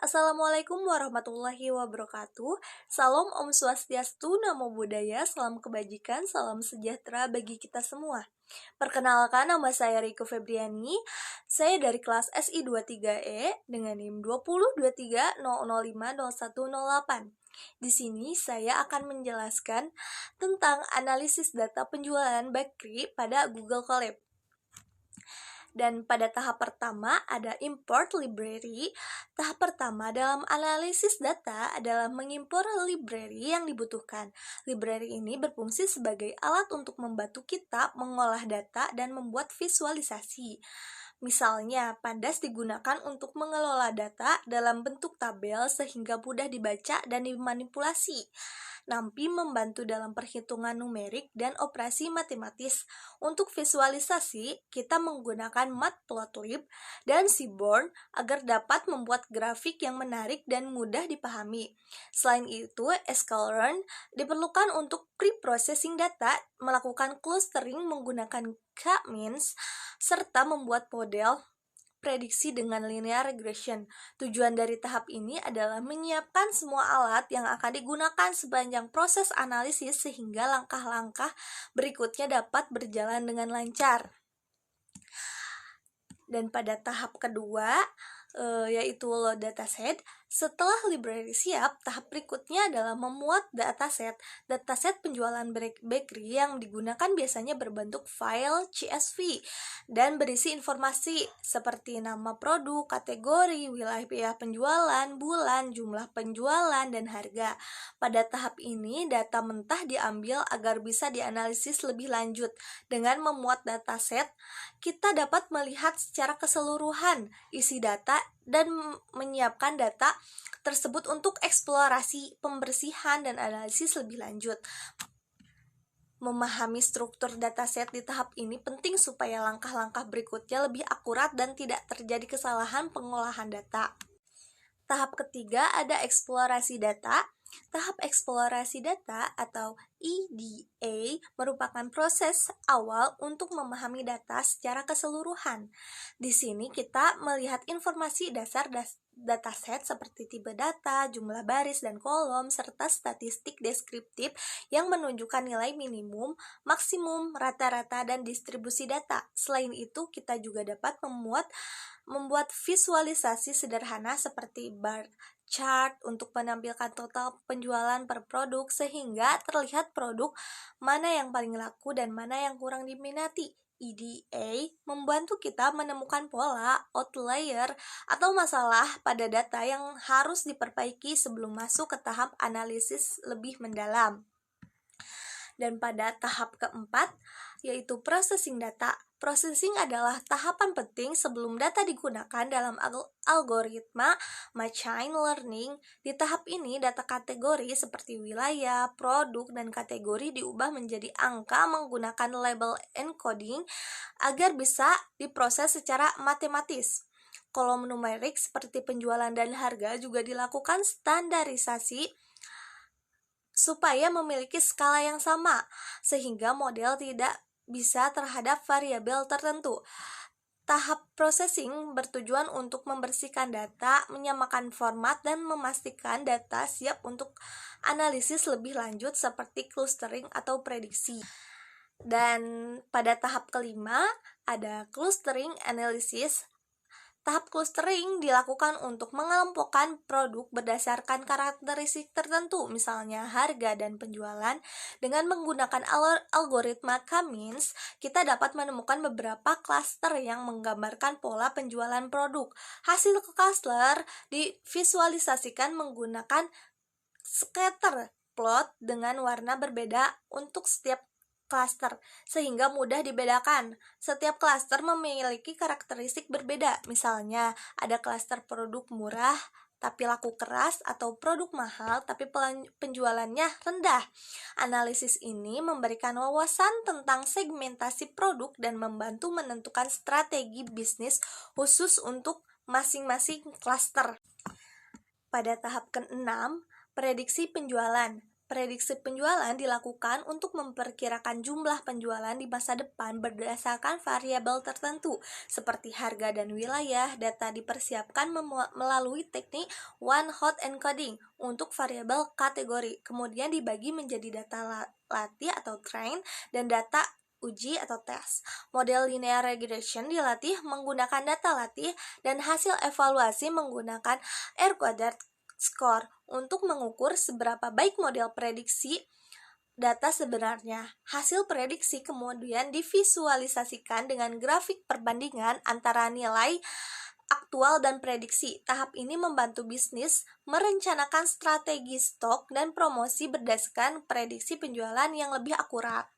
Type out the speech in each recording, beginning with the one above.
Assalamualaikum warahmatullahi wabarakatuh. Salam Om Swastiastu, Namo Buddhaya, salam kebajikan, salam sejahtera bagi kita semua. Perkenalkan, nama saya Riko Febriani. Saya dari kelas SI 23E dengan NIM 202300050108. Di sini saya akan menjelaskan tentang analisis data penjualan bakery pada Google Colab. Dan pada tahap pertama ada import library. Tahap pertama dalam analisis data adalah mengimpor library yang dibutuhkan. Library ini berfungsi sebagai alat untuk membantu kita mengolah data dan membuat visualisasi. Misalnya, Pandas digunakan untuk mengelola data dalam bentuk tabel sehingga mudah dibaca dan dimanipulasi. NumPy membantu dalam perhitungan numerik dan operasi matematis. Untuk visualisasi, kita menggunakan Matplotlib dan Seaborn agar dapat membuat grafik yang menarik dan mudah dipahami. Selain itu, sklearn diperlukan untuk pre-processing data, melakukan clustering menggunakan K-means, serta membuat model prediksi dengan linear regression. Tujuan dari tahap ini adalah menyiapkan semua alat yang akan digunakan sepanjang proses analisis sehingga langkah-langkah berikutnya dapat berjalan dengan lancar. Dan pada tahap kedua, yaitu load dataset. Setelah library siap, tahap berikutnya adalah memuat dataset. Dataset penjualan bakery yang digunakan biasanya berbentuk file CSV dan berisi informasi seperti nama produk, kategori, wilayah penjualan, bulan, jumlah penjualan, dan harga. Pada tahap ini, data mentah diambil agar bisa dianalisis lebih lanjut. Dengan memuat dataset, kita dapat melihat secara keseluruhan isi data dan menyiapkan data tersebut untuk eksplorasi, pembersihan, dan analisis lebih lanjut. Memahami struktur dataset di tahap ini penting supaya langkah-langkah berikutnya lebih akurat dan tidak terjadi kesalahan pengolahan data. Tahap ketiga ada eksplorasi data. Tahap eksplorasi data atau EDA merupakan proses awal untuk memahami data secara keseluruhan. Di sini kita melihat informasi dasar dataset seperti tipe data, jumlah baris dan kolom, serta statistik deskriptif yang menunjukkan nilai minimum, maksimum, rata-rata, dan distribusi data. Selain itu, kita juga dapat membuat visualisasi sederhana seperti bar chart untuk menampilkan total penjualan per produk sehingga terlihat produk mana yang paling laku dan mana yang kurang diminati. EDA membantu kita menemukan pola, outlier, atau masalah pada data yang harus diperbaiki sebelum masuk ke tahap analisis lebih mendalam. Dan pada tahap keempat, yaitu processing data. Processing adalah tahapan penting sebelum data digunakan dalam algoritma machine learning. Di tahap ini, data kategori seperti wilayah, produk, dan kategori diubah menjadi angka menggunakan label encoding agar bisa diproses secara matematis. Kolom numerik seperti penjualan dan harga juga dilakukan standarisasi supaya memiliki skala yang sama, sehingga model tidak bisa terhadap variabel tertentu. Tahap processing bertujuan untuk membersihkan data, menyamakan format, dan memastikan data siap untuk analisis lebih lanjut seperti clustering atau prediksi. Dan pada tahap kelima ada clustering analysis. Tahap clustering dilakukan untuk mengelompokkan produk berdasarkan karakteristik tertentu, misalnya harga dan penjualan. Dengan menggunakan algoritma K-means, kita dapat menemukan beberapa klaster yang menggambarkan pola penjualan produk. Hasil cluster divisualisasikan menggunakan scatter plot dengan warna berbeda untuk setiap klaster, sehingga mudah dibedakan. Setiap klaster memiliki karakteristik berbeda. Misalnya, ada klaster produk murah tapi laku keras atau produk mahal tapi penjualannya rendah. Analisis ini memberikan wawasan tentang segmentasi produk dan membantu menentukan strategi bisnis khusus untuk masing-masing klaster. Pada tahap ke-6, prediksi penjualan. Prediksi penjualan dilakukan untuk memperkirakan jumlah penjualan di masa depan berdasarkan variabel tertentu, seperti harga dan wilayah. Data dipersiapkan melalui teknik one-hot encoding untuk variabel kategori, kemudian dibagi menjadi data latih atau train dan data uji atau tes. Model linear regression dilatih menggunakan data latih dan hasil evaluasi menggunakan R² score untuk mengukur seberapa baik model prediksi data sebenarnya. Hasil prediksi kemudian divisualisasikan dengan grafik perbandingan antara nilai aktual dan prediksi. Tahap ini membantu bisnis merencanakan strategi stok dan promosi berdasarkan prediksi penjualan yang lebih akurat.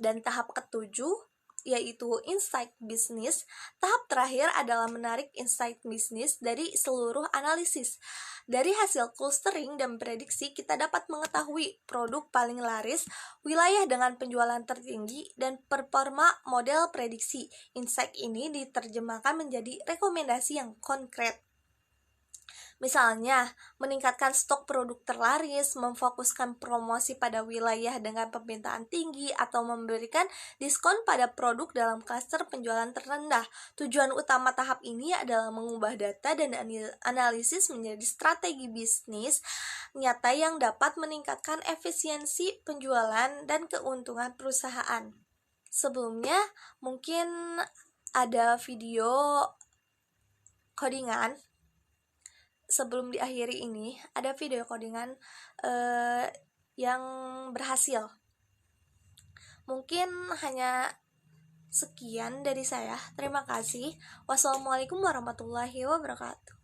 Dan tahap ketujuh yaitu insight bisnis. Tahap terakhir adalah menarik insight bisnis dari seluruh analisis. Dari hasil clustering dan prediksi, kita dapat mengetahui produk paling laris, wilayah dengan penjualan tertinggi, dan performa model prediksi. Insight ini diterjemahkan menjadi rekomendasi yang konkret. Misalnya, meningkatkan stok produk terlaris, memfokuskan promosi pada wilayah dengan permintaan tinggi, atau memberikan diskon pada produk dalam klaster penjualan terendah. Tujuan utama tahap ini adalah mengubah data dan analisis menjadi strategi bisnis nyata yang dapat meningkatkan efisiensi penjualan dan keuntungan perusahaan. Sebelumnya, mungkin ada video codingan. Sebelum diakhiri ini, ada video codingan yang berhasil. Mungkin hanya sekian dari saya. Terima kasih. Wassalamualaikum warahmatullahi wabarakatuh.